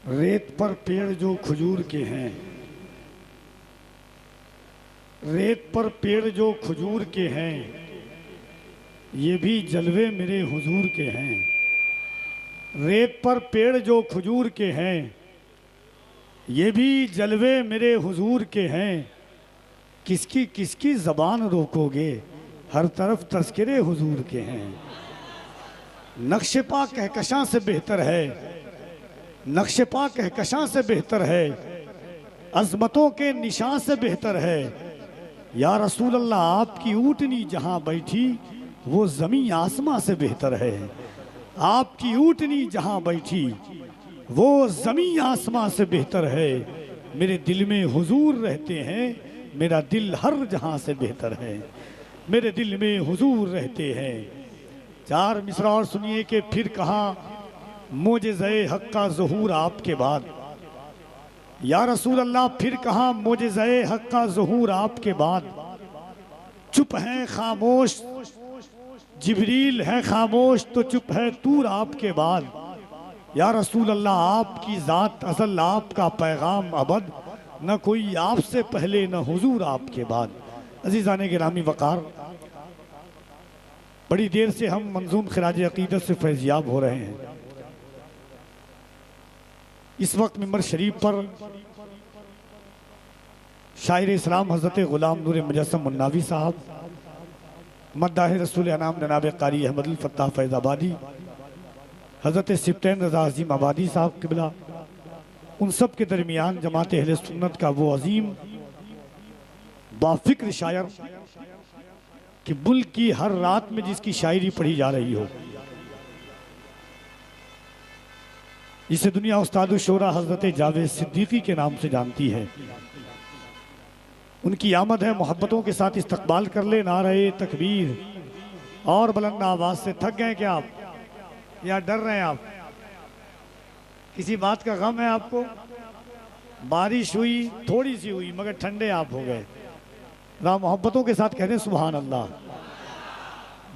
रेत पर पेड़ जो खजूर के हैं, रेत पर पेड़ जो खजूर के हैं, ये भी जलवे मेरे हुजूर के हैं। रेत पर पेड़ जो खजूर के हैं, ये भी जलवे मेरे हुजूर के हैं। किसकी किसकी ज़बान रोकोगे, हर तरफ तज़किरे हुजूर के हैं। नक्श पा कहकशां से बेहतर है, नक्श पा कहकशां से बेहतर है, अज़मतों के निशान से बेहतर है। या रसूल अल्लाह आपकी ऊँटनी जहाँ बैठी वो ज़मीं आसमां से बेहतर है। आपकी ऊँटनी जहाँ बैठी वो ज़मीं आसमां से बेहतर है। मेरे दिल में हुजूर रहते हैं, मेरा दिल हर जहाँ से बेहतर है। मेरे दिल में हुजूर रहते हैं। चार मिसरा और सुनिए कि फिर कहा मोजेज़े हक़ का ज़हूर आपके बाद। या रसूल अल्लाह फिर कहा मोजेज़े हक़ का ज़हूर आपके बाद। चुप हैं खामोश जिब्रील है, खामोश तो चुप है तूर आपके बाद। या रसूल अल्लाह आपकी ज़ात अज़ल, आपका पैगाम अबद, न कोई आपसे पहले न हुजूर आपके बाद। अज़ीज़ाने गिरामी वक़ार, बड़ी देर से हम मंजूम खिराज अक़ीदत से फैज़याब हो रहे हैं। इस वक्त मिंबर शरीफ पर शायर इस्लाम हज़रत ग़ुलाम नूर मुजस्सम मुन्नावी साहब, मद्दाह रसूल अनाम जनाब कारी अहमद फ़त्ताह फैज़ाबादी, हज़रत सिप्तैन रज़ा अज़ीम आबादी साहब क़िबला, उन सब के दरमियान जमात अहले सुन्नत का वो अज़ीम बाफ़िक्र शायर कि मुल्क की हर रात में जिसकी शायरी पढ़ी जा रही हो, इसे दुनिया उस्ताद शोरा हज़रत जावेद सिद्दीकी के नाम से जानती है। उनकी आमद है, मोहब्बतों के साथ इस्तकबाल कर ले नारे तकबीर। और बुलंद आवाज़ से थक गए क्या आप, या डर रहे हैं आप? किसी बात का गम है आपको? बारिश हुई, थोड़ी सी हुई, मगर ठंडे आप हो गए। राम मोहब्बतों के साथ कहते हैं सुभान अल्लाह।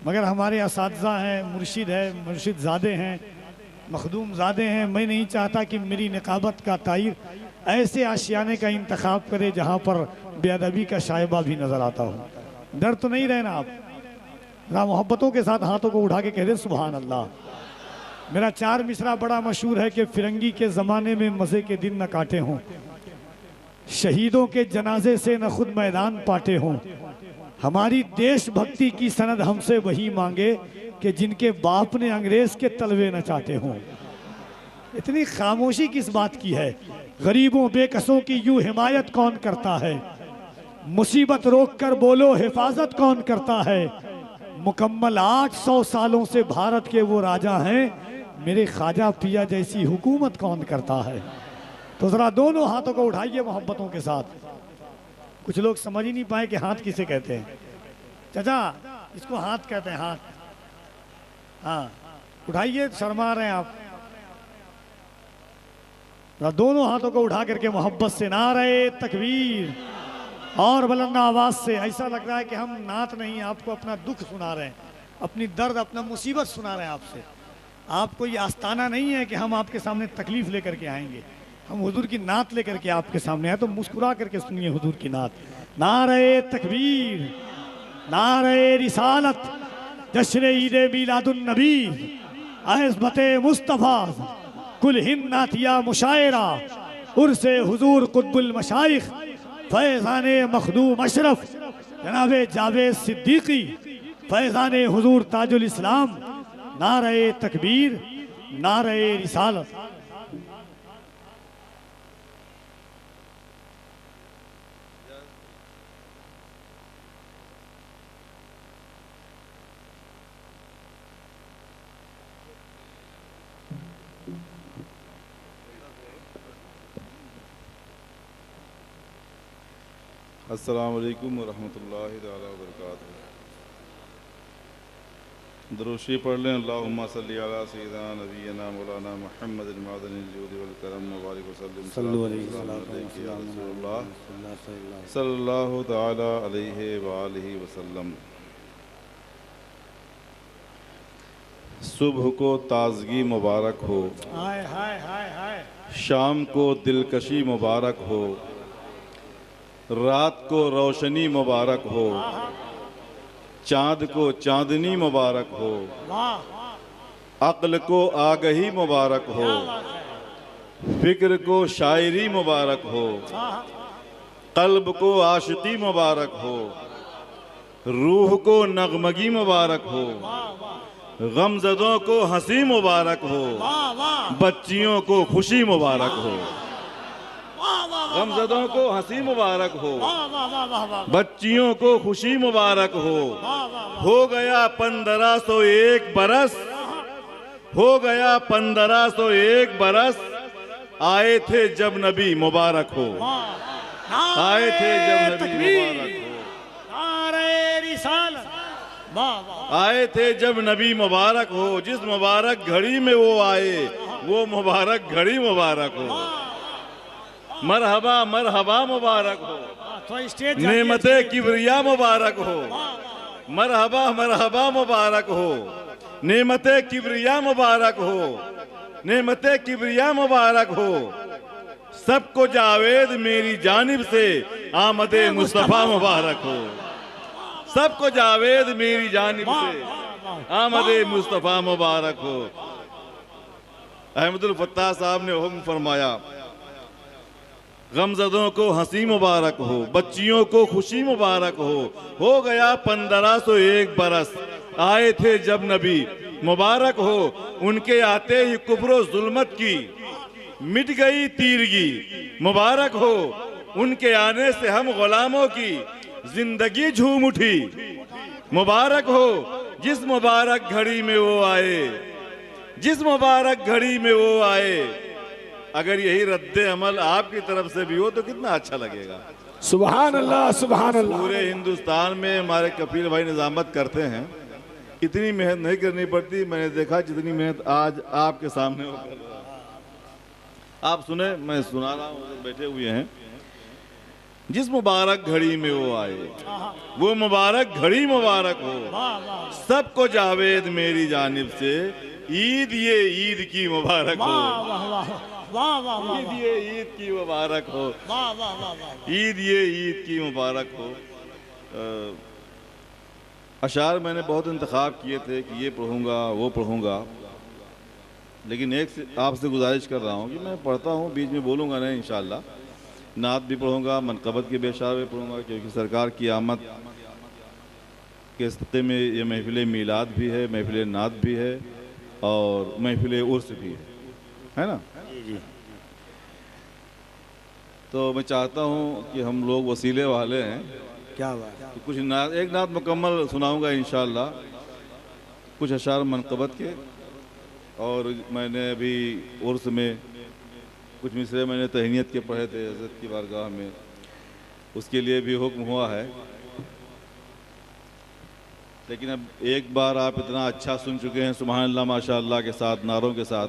मगर हमारे असातिज़ा हैं, मुर्शिद है, मुर्शिद ज़ादे हैं, मखदूम ज़ादे हैं। मैं नहीं चाहता कि मेरी निकाबत का तायर ऐसे आशियाने का इंतखाब करे जहाँ पर बेअदबी का शायबा भी नज़र आता हो। डर तो नहीं रहना आप। राम मोहब्बतों के साथ हाथों को उठा के कह दे सुभान अल्लाह। मेरा चार मिसरा बड़ा मशहूर है कि फिरंगी के ज़माने में मज़े के दिन न काटे हों, शहीदों के जनाजे से न खुद मैदान पाटे हों, हमारी देशभक्ति की सनद हमसे वही मांगे कि जिनके बाप ने अंग्रेज़ के तलवे न चाटे हों। इतनी खामोशी किस बात की है? गरीबों बेकसों की यूँ हिमायत कौन करता है? मुसीबत रोक कर बोलो हिफाजत कौन करता है? मुकम्मल 800 सालों से भारत के वो राजा हैं, मेरे ख्वाजा पिया जैसी हुकूमत कौन करता है? तो ज़रा दोनों हाथों को उठाइए मोहब्बतों के साथ। कुछ लोग समझ ही नहीं पाए कि हाथ किसे कहते हैं। चाचा, इसको हाथ कहते हैं, हाथ। हाँ, उठाइए, शर्मा रहे हैं आप। दोनों हाथों को उठा करके मोहब्बत से नारे तकबीर और बुलंद आवाज़ से। ऐसा लग रहा है कि हम नात नहीं, आपको अपना दुख सुना रहे हैं, अपनी दर्द, अपना मुसीबत सुना रहे हैं आपसे। आपको ये आस्ताना नहीं है कि हम आपके सामने तकलीफ लेकर के आएंगे। हम हुजूर की नात लेकर के आपके सामने आए, तो मुस्कुरा करके सुनिए हुजूर की नात। नारे तकबीर, नारे रिसालत, जश्न ईद मीलादुन नबी, अज़मत मुस्तफ़ा, कुल हिंद नातिया मुशायरा, उर्से हुजूर कुतुबुल मशाइख, फैज़ाने मखदूम अशरफ जनाबे जावेद सिद्दीकी, फैज़ाने हुजूर ताजुल इस्लाम। नारे तकबीर, नारे रिसालत। अस्सलामु अलैकुम वरहमतुल्लाहि तआला वबरकातुहू। दुरूशी पढ़ लें। अल्लाहुम्मा सल्ली अला सय्यिदिना नबिय्यिना मौलाना मुहम्मदिल मअदनिल जूदि वल करम व बारिक वसल्लिम सल्लल्लाहु तआला अलैहि व आलिहि वसल्लम। सुबह को ताजगी मुबारक हो, हाय हाय हाय हाय। शाम को दिलकशी मुबारक हो, रात को रोशनी मुबारक हो, चाँद को चांदनी मुबारक हो, वाह, अक्ल को आगही मुबारक हो, फिक्र को शायरी मुबारक हो, कल्ब को आशिकी मुबारक हो, रूह को नगमगी मुबारक हो, गमज़दों को हंसी मुबारक हो, बच्चियों को खुशी मुबारक हो। गमज़दों को हंसी मुबारक हो, बच्चियों को खुशी मुबारक हो गया 1501 बरस, हो गया 1501 बरस, आए थे जब नबी मुबारक हो, आए थे जब नबी मुबारक हो, आए थे जब नबी मुबारक हो, जिस मुबारक घड़ी में वो आए वो मुबारक घड़ी मुबारक हो। मरहबा मरहबा मुबारक हो, नेमते किबरिया मुबारक हो, मरहबा मरहबा मुबारक हो, नेमते किबरिया मुबारक हो, नेमते किबरिया मुबारक हो। सबको जावेद मेरी जानिब से आमदे मुस्तफ़ा मुबारक हो, सबको जावेद मेरी जानिब से आमदे मुस्तफ़ा मुबारक हो। अहमदुल फत्ताह साहब ने हुक्म फरमाया, गमज़दों को हंसी मुबारक हो, बच्चियों को खुशी मुबारक हो गया 1501 बरस, आए थे जब नबी मुबारक हो, उनके आते ही कुफ्र जुल्मत की मिट गई तीरगी मुबारक हो, उनके आने से हम गुलामों की जिंदगी झूम उठी मुबारक हो। जिस मुबारक घड़ी में वो आए, जिस मुबारक घड़ी में वो आए, अगर यही रद्दे अमल आपकी तरफ से भी हो तो कितना अच्छा लगेगा। सुभान अल्लाह, सुभान अल्लाह। पूरे हिंदुस्तान में हमारे कफील भाई निजामत करते हैं, इतनी मेहनत नहीं करनी पड़ती। मैंने देखा जितनी मेहनत आज आपके सामने वो कर रहा है। आप सुने, मैं सुना रहा हूँ, बैठे हुए हैं। जिस मुबारक घड़ी में वो आए, वो मुबारक घड़ी मुबारक हो। सबको जावेद मेरी जानिब से ईद ये ईद की मुबारक हो, ईद ये ईद की मुबारक हो, ईद ये ईद की मुबारक हो। अशार मैंने बहुत इंतखाब किए थे कि ये पढ़ूंगा वो पढ़ूंगा, लेकिन एक आपसे गुजारिश कर रहा हूँ कि मैं पढ़ता हूँ, बीच में बोलूँगा नहीं इंशाअल्लाह। नात भी पढ़ूंगा, मनकबत के बेशार भी पढ़ूंगा, क्योंकि सरकार की आमद के सत्ते में ये महफिल मीलाद भी है, महफिल नात भी है और महफिल उर्स भी है ना। तो मैं चाहता हूँ कि हम लोग वसीले वाले हैं, क्या बात। तो कुछ नात, एक नात मुकम्मल सुनाऊंगा इंशाअल्लाह, कुछ अशार मनकबत के, और मैंने अभी उर्स में कुछ मिसरे मैंने तहनीत के पढ़े थे हज़रत की बारगाह में, उसके लिए भी हुक्म हुआ है। लेकिन अब एक बार आप इतना अच्छा सुन चुके हैं सुभान अल्लाह माशाअल्लाह के साथ, नारों के साथ,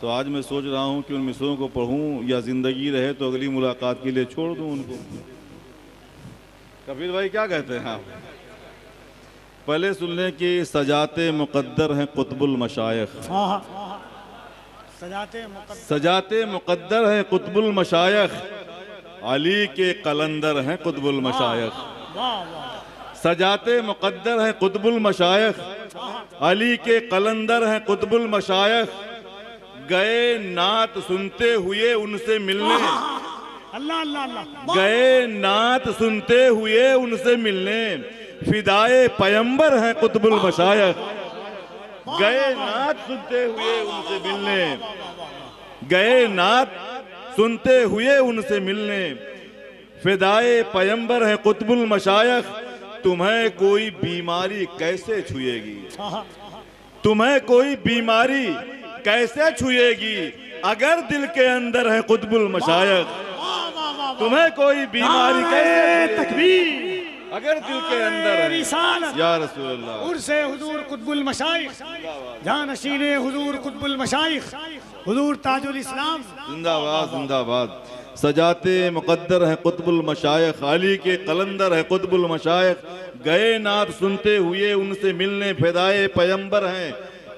तो आज मैं सोच रहा हूँ कि उन मिसरों को पढ़ूँ या ज़िंदगी रहे तो अगली मुलाकात के लिए छोड़ दूँ उनको। कबीर भाई क्या कहते हैं आप? पहले सुन लें कि सजाते मुक़द्दर हैं कुतुबुल मशाइख, सजाते मुक़द्दर हैं कुतुबुल मशाइख, अली के कलंदर हैं कुतुबुल मशाइख। सजाते मुक़द्दर हैं कुतुबुल मशाइख, अली के कलंदर हैं कुतुबुल मशाइख। गए नात सुनते हुए उनसे मिलने, अल्लाह अल्लाह अल्लाह। गए नात सुनते हुए उनसे मिलने, फिदाए पैगंबर हैं कुतुबुल मशाइख। गए नात सुनते हुए उनसे मिलने, गए नात सुनते हुए उनसे मिलने, फिदाए पैगंबर हैं कुतुबुल मशाइख। तुम्हें कोई बीमारी कैसे छुएगी, तुम्हें कोई बीमारी कैसे छुएगी, अगर दिल के अंदर है कुतुबुल मशाइख। तुम्हें कोई बीमारी कैसे तकबीर, अगर दिल के अंदर है या रसूल अल्लाह। उर्से हुजूर कुतुबुल मशाइख, जानशीने हुजूर कुतुबुल मशाइख, हुजूर ताजुल इस्लाम जिंदाबाद जिंदाबाद। सजाते मुक़द्दर है कुतुबुल मशाइख, अली के कलंदर है कुतुबुल मशाइख। गए नात सुनते हुए उनसे मिलने, फिदाए पैगंबर हैं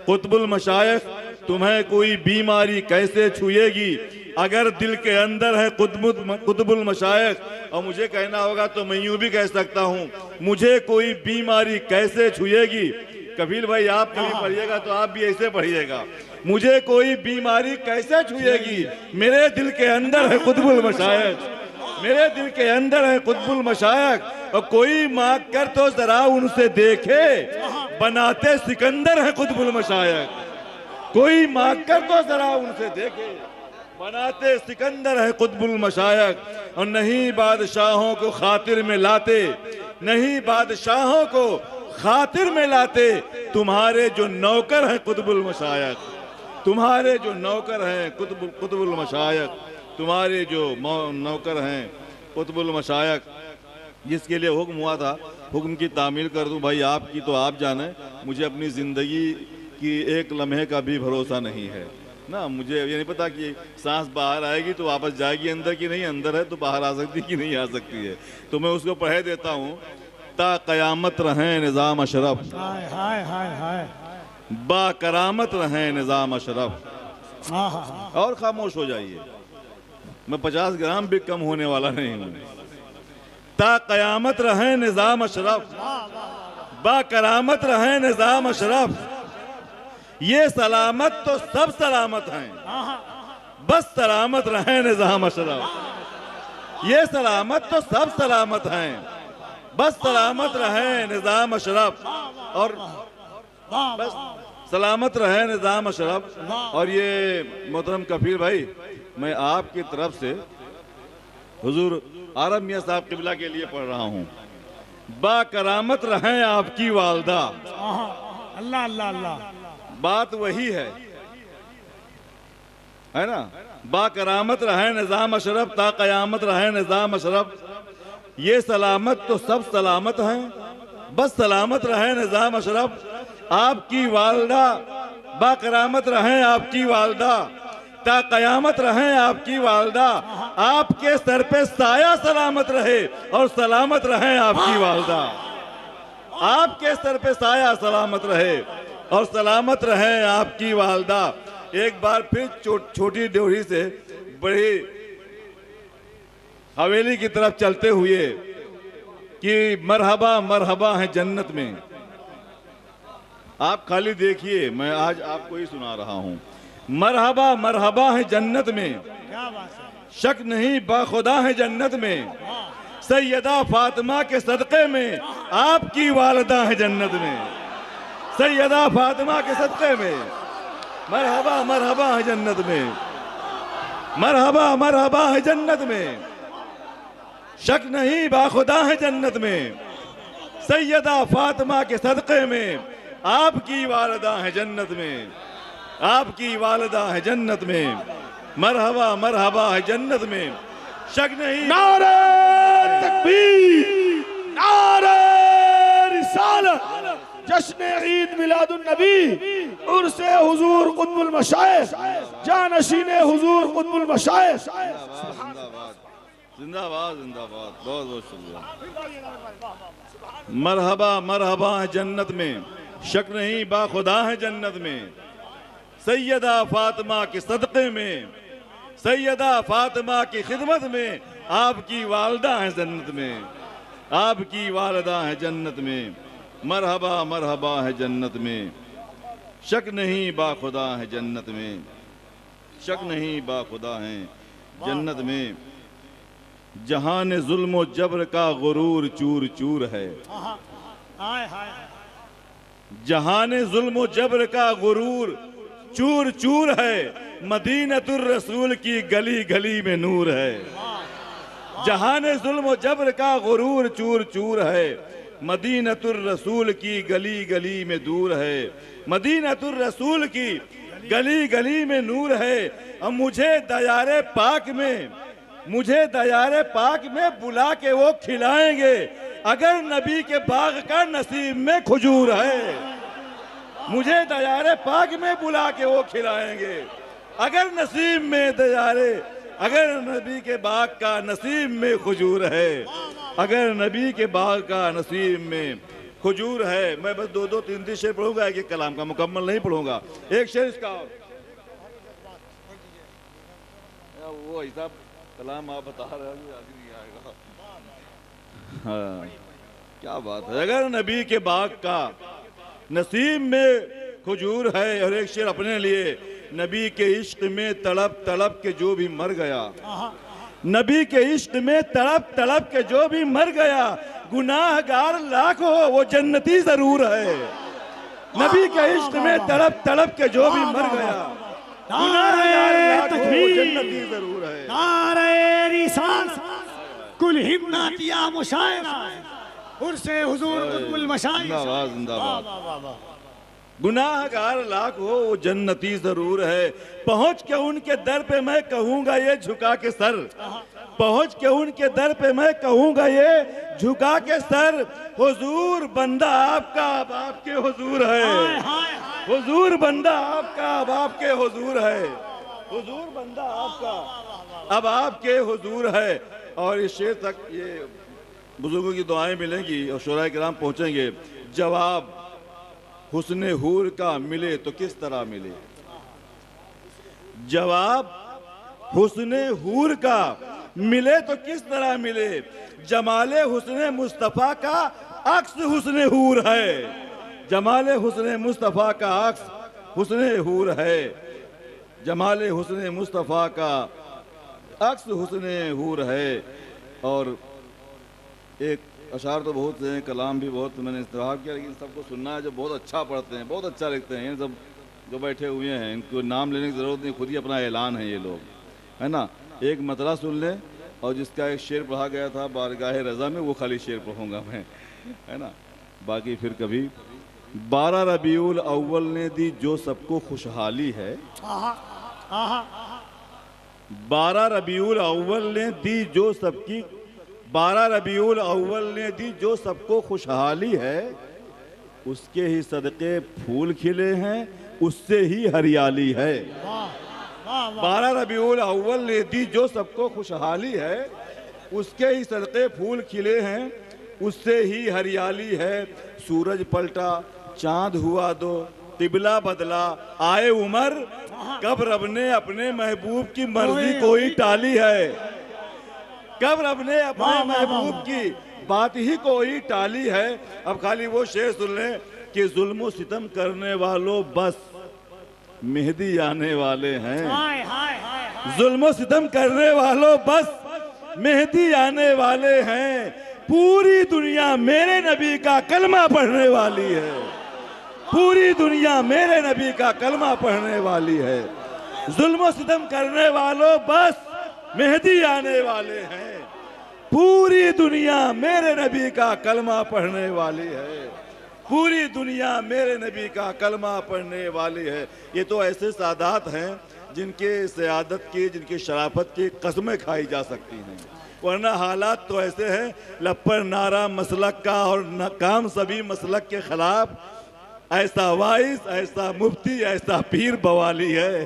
कुतुबुल मशाइख तुम्हें कोई बीमारी कैसे छुएगी अगर दिल के अंदर है कुतुबुल मशाइख। और मुझे कहना होगा तो मैं यूं भी कह सकता हूं, मुझे कोई बीमारी कैसे छुएगी। कफील भाई आप कभी पढ़िएगा तो आप भी ऐसे पढ़िएगा, मुझे कोई बीमारी कैसे छुएगी, मेरे दिल के अंदर है कुतुबुल मशाइख, मेरे दिल के अंदर है कुतुबुल मशाइख। और कोई मांग कर तो जरा उनसे देखे, बनाते सिकंदर है कुतुबुल मशाइख। कोई मांग कर तो जरा उनसे देखे, बनाते सिकंदर है कुतुबुल मशाइख। और नहीं बादशाहों को खातिर में लाते, नहीं बादशाहों को खातिर में लाते, तुम्हारे जो नौकर हैं कुतुबुल मशाइख, तुम्हारे जो नौकर हैं कुतुबुल मशाइख, तुम्हारे जो नौकर हैं कुतुबुल मशाइख, जिसके लिए हुक्म हुआ था हुक्म की तामील कर दूं। भाई आपकी तो आप जाने, मुझे अपनी ज़िंदगी की एक लम्हे का भी भरोसा नहीं है ना। मुझे ये नहीं पता कि सांस बाहर आएगी तो वापस जाएगी अंदर की नहीं, अंदर है तो बाहर आ सकती कि नहीं आ सकती है। तो मैं उसको पढ़े देता हूँ, ता क़यामत रहें निज़ाम अशरफ, हाय हाय हाय हाय, बा करामत रहें निज़ाम अशरफ। और खामोश हो जाइए, मैं 50 ग्राम भी कम होने वाला नहीं हूँ। ता क़यामत रहें निज़ाम अशरफ, बा करामत रहें निज़ाम अशरफ। ये सलामत तो सब सलामत हैं, बस सलामत रहें निज़ाम अशरफ। ये सलामत तो सब सलामत हैं, बस सलामत रहे निज़ाम अशरफ। और बस सलामत रहे निज़ाम अशरफ। और ये मोहतरम कफील भाई, मैं आपकी तरफ से हुजूर आरब मियां साहब किबला के लिए पढ़ रहा हूँ। बा करामत रहें आपकी वालदा। अल्लाह अल्लाह अल्लाह, बात वही है ना। बा करामत रहे निज़ाम अशरफ, ता क़यामत रहे निज़ाम अशरफ। ये सलामत तो सब सलामत हैं, बस सलामत रहे निज़ाम अशरफ। आपकी वालदा बाकरामत रहें, आपकी वालदा ता क़यामत रहें, आपकी वालदा। आपके सर पे साया सलामत रहे और सलामत रहें आपकी वालदा। आपके सर पे साया सलामत रहे और सलामत रहें आपकी वालदा। एक बार फिर छोटी ड्योढ़ी से बड़ी हवेली की तरफ चलते हुए कि मरहबा मरहबा है जन्नत में। आप खाली देखिए, मैं आज आपको ही सुना रहा हूं। मरहबा मरहबा है जन्नत में, क्या बात है, शक नहीं बाखुदा है जन्नत में। सैयदा फातिमा के सदक़े में आपकी वालदा है जन्नत में। सैयदा फातिमा के सदक़े में मरहबा मरहबा है जन्नत में, मरहबा मरहबा है जन्नत में। शक नहीं बाखुदा है जन्नत में। सैयदा फातिमा के सदक़े में आपकी वालदा है जन्नत में, आपकी वालदा है जन्नत में। मरहबा मरहबा है जन्नत में, शक नहीं। नारे तकबीर, नारे रिसालत, जश्न ईद मिलादुन नबी, उर्से हुजूर कुतुबुल मशाइख, जानशीने हुजूर कुतुबुल मशाइख। जिंदाबाद जिंदाबाद, बहुत बहुत शुक्रिया। मरहबा मरहबा है जन्नत में, शक नहीं बाखुदा है जन्नत में। सैयदा फातिमा के सदक़े में, सैयदा फातिमा की खिदमत में आपकी वालदा है जन्नत में, आपकी वालदा है जन्नत में। मरहबा मरहबा है जन्नत में, शक नहीं बाखुदा है जन्नत में, शक नहीं बाखुदा है जन्नत में। जहान जुल्म जबर का गुरूर चूर चूर है। जहान जुल्म जबर का गुरूर चूर चूर है, मदीनतुर रसूल की गली गली में नूर है। जहान जुल्म जबर का गुरूर चूर चूर है, मदीनतुर रसूल की गली गली में दूर है। मदीनतुर रसूल की गली गली में नूर है। अब मुझे दयारे पाक में, मुझे दयारे पाक में बुला के वो खिलाएंगे अगर नबी के बाग का नसीब में खजूर है। मुझे दयारे पाक में बुला के वो खिलाएंगे अगर नसीब में दयारे, अगर नबी के बाग का नसीब में खजूर है, अगर नबी के बाग का नसीब में खुजूर है। मैं बस दो दो तीन तीन शेर पढ़ूंगा, एक कलाम का मुकम्मल नहीं पढ़ूंगा। एक शेर इसका और। वो ऐसा कलाम आप बता रहे हो आगे नहीं आएगा। हाँ, क्या बात है। अगर नबी के बाग का नसीब में खुजूर है, और एक शेर अपने लिए, नबी के इश्क में तड़प तड़प के जो भी मर गया, नबी के इश्क में तड़प तड़प के जो भी मर गया, गुनाहगार लाख हो वो जन्नती जरूर है। नबी के इश्क में तड़प तड़प के जो भी मर गया, गुनाहगार लाख हो वो जन्नती जरूर है। नारे रिसालत कुल हिम्मत या मुशायरा उर्से हुजूर कुतुबुल मशाइख। जिंदाबाद जिंदाबाद। गुनाहगार लाख हो वो जन्नती जरूर है। पहुंच के उनके दर पे मैं कहूंगा ये झुका के सर, पहुंच के उनके दर पे मैं कहूंगा ये झुका के सर, हुजूर बंदा आपका अब आपके हुजूर है। हुजूर बंदा आपका अब आपके हुजूर है। हुजूर बंदा आपका अब आपके हुजूर है। और इस शेर तक ये बुजुर्गों की दुआएं मिलेंगी और शोराए किराम पहुंचेंगे। जवाब हुस्ने हूर का मिले तो किस तरह मिले, जवाब हुस्ने हूर का मिले तो किस तरह मिले, जमाले हुस्ने मुस्तफा का अक्स हुस्ने हूर है। जमाले हुस्ने मुस्तफा का अक्स हुस्ने हूर है। जमाले हुस्ने मुस्तफा का अक्स हुस्ने हूर है। और एक अशार तो बहुत हैं, कलाम भी बहुत मैंने इस्तेमाल किया, लेकिन सबको सुनना है जो बहुत अच्छा पढ़ते हैं, बहुत अच्छा लिखते हैं। सब जो बैठे हुए हैं इनको नाम लेने की ज़रूरत नहीं, खुद ही अपना ऐलान है ये लोग, है ना। एक मतला सुन लें, और जिसका एक शेर पढ़ा गया था बारगाह रज़ा में, वो खाली शेर पढ़ूंगा मैं, है ना। बाकी फिर कभी 12 रबीउल अव्वल ने दी जो सबको खुशहाली है, 12 रबीउल अव्वल ने दी जो सबकी 12 रबीउल अव्वल ने दी जो सबको खुशहाली है, उसके ही सदके फूल खिले हैं, उससे ही हरियाली है। 12 रबीउल अव्वल ने दी जो सबको खुशहाली है, उसके ही सदके फूल खिले हैं, उससे ही हरियाली है। सूरज पलटा चांद हुआ दो, तिबला बदला आए उमर, कब रब ने अपने महबूब की मर्जी कोई टाली है, कब रब ने अपने महबूब की बात ही कोई टाली है। अब खाली वो शेर सुन लें कि जुल्म सितम करने वालों बस मेहदी आने वाले हैं। जुल्म सितम करने वालों बस मेहदी आने वाले हैं। पूरी दुनिया मेरे नबी का कलमा पढ़ने वाली है। पूरी दुनिया मेरे नबी का कलमा पढ़ने वाली है। जुल्म सितम करने वालों बस मेहदी आने वाले हैं। पूरी दुनिया मेरे नबी का कलमा पढ़ने वाली है। पूरी दुनिया मेरे नबी का कलमा पढ़ने वाली है। ये तो ऐसे सादात हैं जिनके सियादत की, जिनकी शराफत की कस्में खाई जा सकती हैं, वरना हालात तो ऐसे हैं, लपर नारा मसलक का और काम सभी मसलक के खिलाफ, ऐसा वाइस, ऐसा मुफ्ती, ऐसा पीर बवाली है।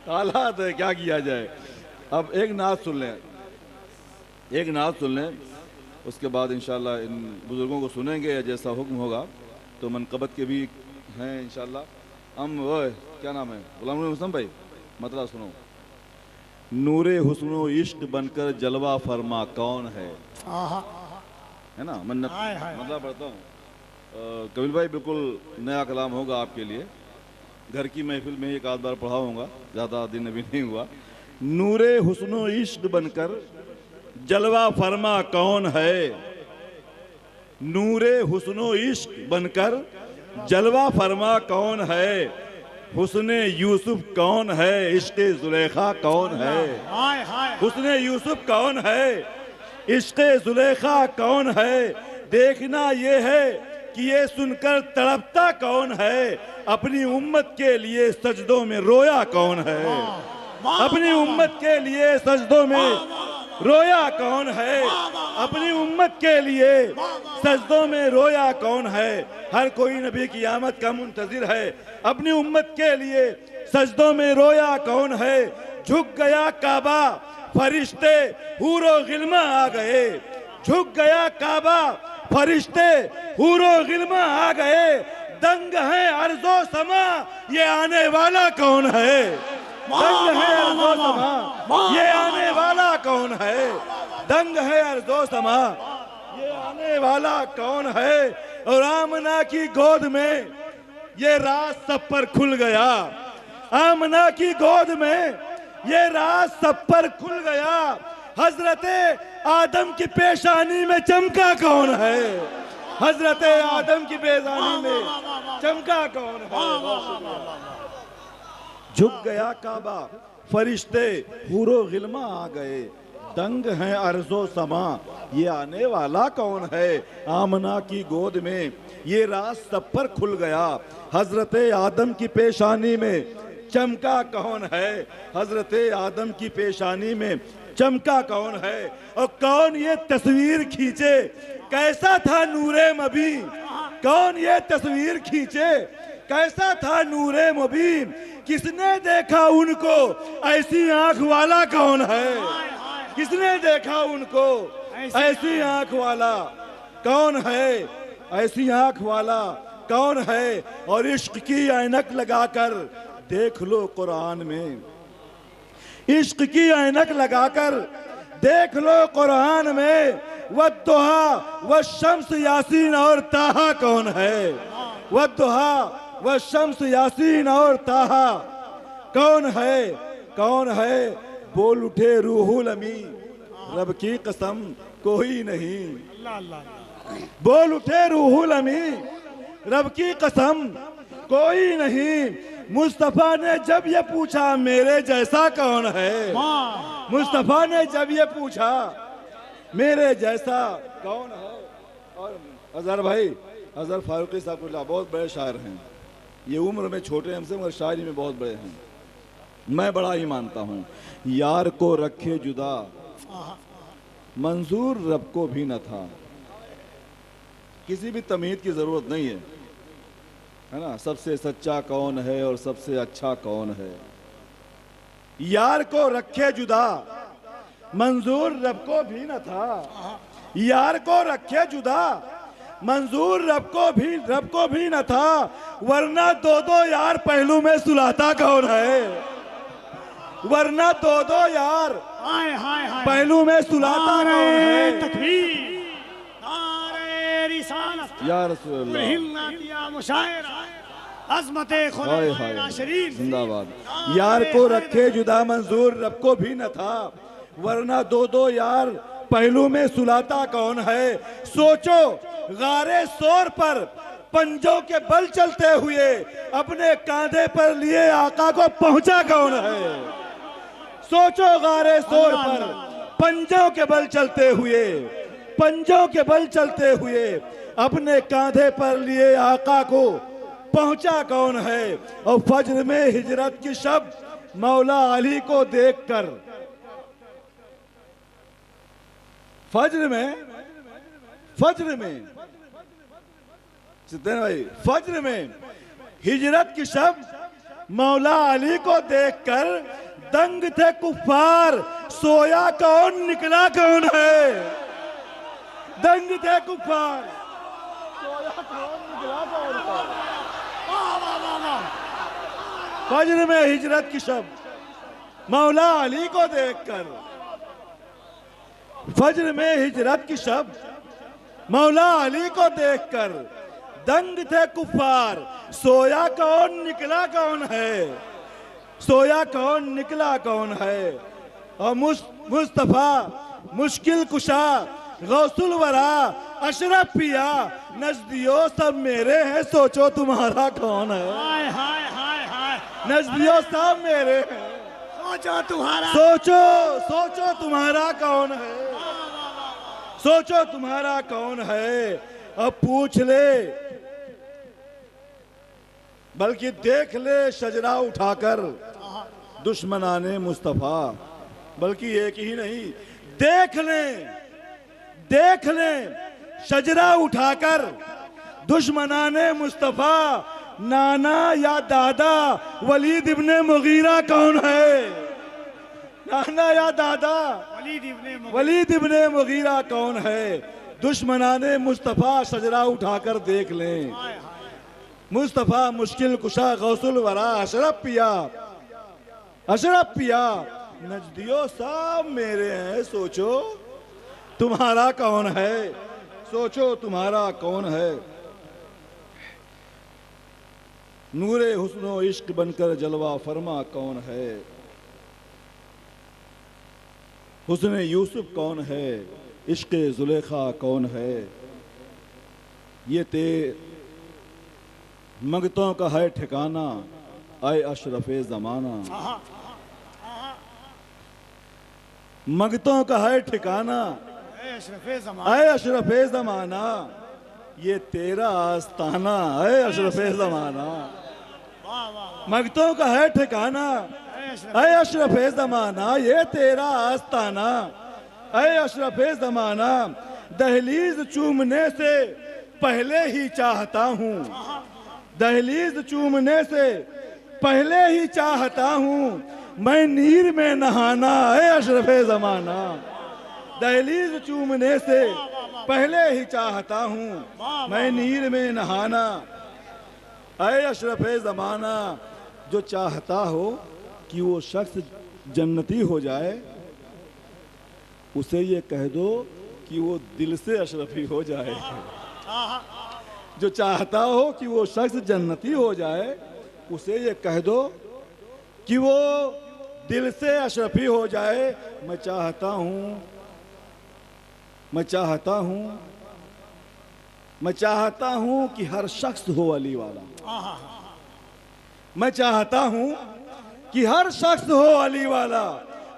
हालात है, क्या किया जाए। अब एक नात सुन लें, एक नात सुन लें, उसके बाद इंशाल्लाह इन बुज़ुर्गों को सुनेंगे, या जैसा हुक्म होगा तो मनक़बत के भी हैं इंशाल्लाह। हम वो क्या नाम है, गुलाम नबी हुसैन भाई, मतलब सुनो। नूरे हुस्नो इश्क बनकर जलवा फरमा कौन है ना। मन्नत मतलब पढ़ता हूँ। कबीर भाई बिल्कुल नया कलाम होगा आपके लिए, घर की महफिल में एक आध बार पढ़ाऊंगा, ज़्यादा दिन अभी नहीं हुआ। नूरे हुस्नो इश्क बनकर जलवा फरमा कौन है, नूरे हुस्नो इश्क बनकर जलवा फरमा कौन है, हुस्ने यूसुफ कौन है, इश्क़े जुलेखा कौन है, हुस्ने यूसुफ कौन है, इश्क़े जुलेखा कौन है, देखना ये है कि ये सुनकर तड़पता कौन है, अपनी उम्मत के लिए सजदों में रोया कौन है, अपनी उम्मत के लिए सजदों में रोया कौन है, अपनी उम्मत के लिए सजदों में रोया कौन है। हर कोई नबी की आमद का मुंतजिर है, अपनी उम्मत के लिए सजदों में रोया कौन है। झुक गया काबा फरिश्ते हूरो गिल्मा आ गए, झुक गया काबा फरिश्ते हूरो गिल्मा आ गए, दंग है अर्जो समा, ये आने वाला कौन है? दंग है अर्जो समा, ये आने वाला कौन है? दंग है अर्जो समा, ये आने वाला कौन है? और आमना की गोद में ये राज सब पर खुल गया, आमना की गोद में ये राज सब पर खुल गया। हजरते आदम की पेशानी में चमका कौन है? हजरते आदम की पेशानी में चमका कौन है? झुक गया काबा, फरिश्ते हूरो गिल्मा आ गए, दंग हैं अर्जो समा, ये आने वाला कौन है? आमना की गोद में ये राज सब पर खुल गया, हजरते आदम की पेशानी में चमका कौन है? हजरते आदम की पेशानी में चमका कौन है? और कौन ये तस्वीर खींचे? कैसा था नूरे मबी? कौन ये तस्वीर खींचे? कैसा था नूरे मुबीन? किसने देखा उनको? ऐसी आंख वाला कौन है? किसने देखा उनको? ऐसी आंख वाला कौन है? ऐसी आंख वाला कौन है? और इश्क की ऐनक लगाकर देख लो कुरान में, इश्क की ऐनक लगाकर देख लो कुरान में, वद्दुहा वश्शम्स यासीन और ताहा कौन है? वद्दुहा वश्शम्स यासीन और ताहा कौन है? कौन है? बोल उठे रूहुल अमी, रब की कसम कोई नहीं। बोल उठे रूहुल अमी, रब की कसम कोई नहीं। मुस्तफा ने जब ये पूछा मेरे जैसा कौन है? मुस्तफा ने जब ये पूछा मेरे जैसा कौन है? और अजहर भाई, अजहर फारूकी साहब बहुत बड़े शायर हैं, ये उम्र में छोटे हमसे मगर शायरी में बहुत बड़े हैं, मैं बड़ा ही मानता हूँ। यार को रखे जुदा मंजूर रब को भी न था, किसी भी तमीद की जरूरत नहीं है ना? सबसे सच्चा कौन है और सबसे अच्छा कौन है? यार को रखे जुदा मंजूर रब को भी न था, यार को रखे जुदा मंजूर रब को भी न था, वरना दो दो यार पहलू में सुलाता कौन है? वरना दो दो यार पहलू में सुलाता कौन है? तकबीर, नारे रिसालत, या रसूल अल्लाह, हिम्मत या मुशायरा, अज़मते खुदा नाशरीन जिंदाबाद। यार को रखे जुदा मंजूर रब को भी न था, वरना दो दो यार पहलू में सुलाता कौन है? सोचो गारे सोर पर पंजों के बल चलते हुए अपने कांधे पर लिए आका को पहुंचा कौन है? सोचो गारे सोर पर पंजों के बल चलते हुए, पंजों के बल चलते हुए अपने कांधे पर लिए आका को पहुंचा कौन है? और फज्र में हिजरत की शब मौला अली को देखकर, फज्र में सिद्धेन भाई, फज्र में हिजरत की शब मौला अली को देखकर दंग थे कुफ्फार, सोया कौन निकला कौन है? दंग थे कुफ्फार, सोया कौन निकला कौन है? फज्र में हिजरत की शब मौला अली को देखकर, फज्र में हिजरत की शब मौला अली को देखकर दंग थे कुफ्फार, सोया कौन निकला कौन है? सोया कौन निकला कौन है? और मुस्तफा मुश्किल कुशा गौसुल वरा अशरफ पिया नजदियो सब मेरे हैं, सोचो तुम्हारा कौन है? हाय हाय हाय हाय, नजदियो सब मेरे हैं, सोचो तुम्हारा, सोचो तुम्हारा कौन है? सोचो तुम्हारा कौन है? अब पूछ ले बल्कि देख ले शजरा उठाकर दुश्मनाने मुस्तफा, बल्कि एक ही नहीं, देख ले शजरा उठाकर दुश्मनाने मुस्तफा, नाना या दादा वलीद इब्ने मुगीरा कौन है? नाना या दादा वलीद इब्ने मुगीरा कौन है? दुश्मनाने मुस्तफ़ा शजरा उठाकर देख लें। मुस्तफ़ा मुश्किल कुशा गौसुल वरा अशरफ पिया, अशरफ पिया नजदियो सब मेरे हैं, सोचो तुम्हारा कौन है, सोचो तुम्हारा कौन है। नूरे हुस्नो इश्क बनकर जलवा फरमा कौन है, हुस्न यूसुफ कौन है, इश्क जुलेखा कौन है। ये ते मंगतों का है ठिकाना, आए अशरफे जमाना। मंगतों का है ठिकाना, आए अशरफे जमाना। ये तेरा आस्ताना, आए अशरफे जमाना। मंगतों का है ठिकाना, आए अशरफे जमाना। ये तेरा आस्ताना, आए अशरफे जमाना। दहलीज चूमने से पहले ही चाहता हूँ, दहलीज चूमने से पहले ही चाहता हूँ मैं नीर में नहाना, है अशरफे ज़माना। दहलीज चूमने से पहले ही चाहता हूँ मैं नीर में नहाना, है अशरफे ज़माना। जो चाहता हो कि वो शख्स जन्नती हो जाए, उसे ये कह दो कि वो दिल से अशरफी हो जाए। जो चाहता हो कि वो शख्स जन्नती हो जाए, उसे ये कह दो कि वो दिल से अशरफी हो जाए। मैं चाहता हूँ, मैं चाहता हूँ, मैं चाहता हूँ कि हर शख्स हो अली वाला। मैं चाहता हूँ कि हर शख्स हो अली वाला।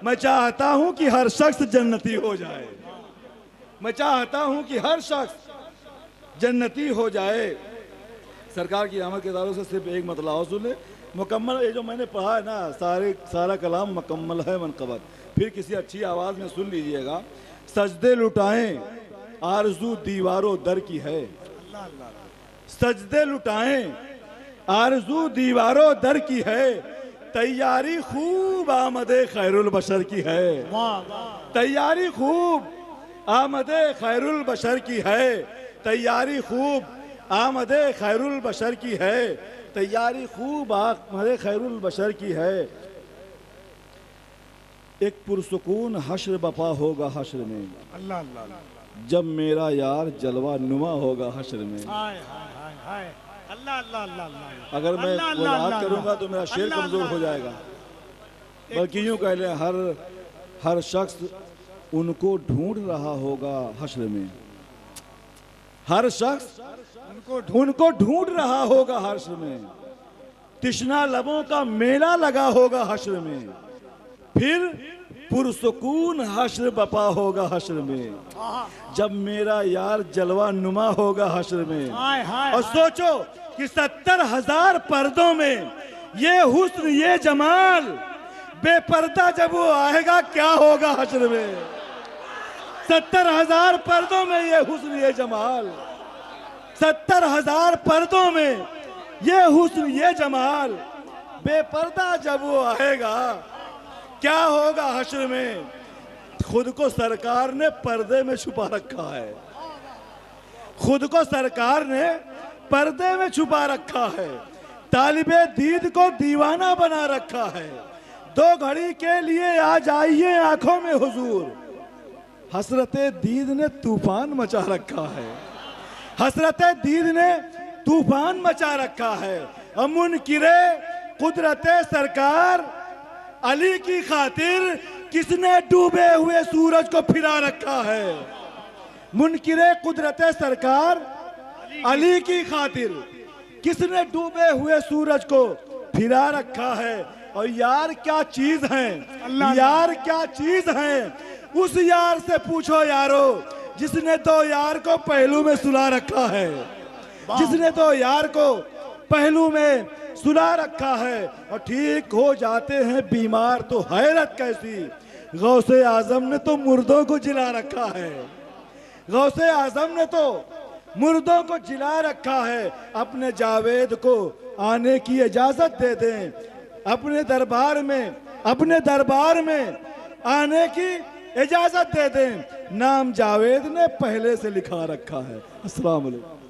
मैं चाहता हूँ कि हर शख्स जन्नती हो जाए। मैं चाहता हूँ कि हर शख्स जन्नती हो जाए। सरकार की आमद के दारों से सिर्फ एक मतलब और सुने, मुकम्मल। ये जो मैंने पढ़ा है ना, सारा कलाम मुकम्मल है मनक़बत। फिर किसी अच्छी आवाज़ में सुन लीजिएगा। सजदे लुटाएं आरज़ू दीवारों दर की है, सजदे लुटाएं आरज़ू दीवारों दर की है। तैयारी खूब आमदे खैरुल बशर की है, तैयारी खूब आमदे खैरुल बशर की है। तैयारी खूब आमदे खैरुल बशर की है, तैयारी खूब आमदे खैरुल बशर की है। एक पुरसुकून हश्र बपा होगा हश्र में, अल्लाह अल्लाह। जब मेरा यार जलवा नुमा होगा हश्र में। हाय हाय हाय हाय, अल्लाह अल्लाह अल्लाह। अगर मैं वज़ाहत करूंगा तो मेरा शेर कमजोर हो जाएगा। बल्कि यूं कह लें, हर शख्स उनको ढूंढ रहा होगा हश्र में। हर शख्स उनको ढूंढ रहा होगा हश्र में। तिश्ना लबों का मेला लगा होगा हश्र में। फिर पुरसुकून हश्र बपा होगा हश्र में, जब मेरा यार जलवा नुमा होगा हश्र में। और सोचो कि 70,000 पर्दों में ये हुस्न ये जमाल, बेपर्दा जब वो आएगा क्या होगा हश्र में। 70,000 पर्दों में ये हुस्न ये जमाल, 70,000 पर्दों में ये हुस्न ये जमाल, बेपर्दा जब वो आएगा क्या होगा हश्र में। खुद को सरकार ने पर्दे में छुपा रखा है, खुद को सरकार ने पर्दे में छुपा रखा है। तालिबे दीद को दीवाना बना रखा है। 2 घड़ी के लिए आ जाइए आंखों में हुजूर। हसरते दीद ने तूफान मचा रखा है, हसरते दीद ने तूफान मचा रखा है। मुनकिरे कुदरते सरकार अली की खातिर किसने डूबे हुए सूरज को फिरा रखा है। मुनकिरे कुदरते सरकार अली की खातिर किसने डूबे हुए सूरज को फिरा रखा है। और यार क्या चीज है, यार क्या चीज है, उस यार से पूछो यारो जिसने तो यार को पहलू में सुला रखा है, जिसने तो यार को पहलू में सुला रखा है। और ठीक हो जाते हैं बीमार तो हैरत कैसी, गौसे आजम ने तो मुर्दों को जिला रखा है, गौसे आजम ने तो मुर्दों को जिला रखा है। अपने जावेद को आने की इजाजत दे दें, अपने दरबार में, अपने दरबार में आने की इजाजत दे दें। नाम जावेद ने पहले से लिखा रखा है। अस्सलाम वालेकुम।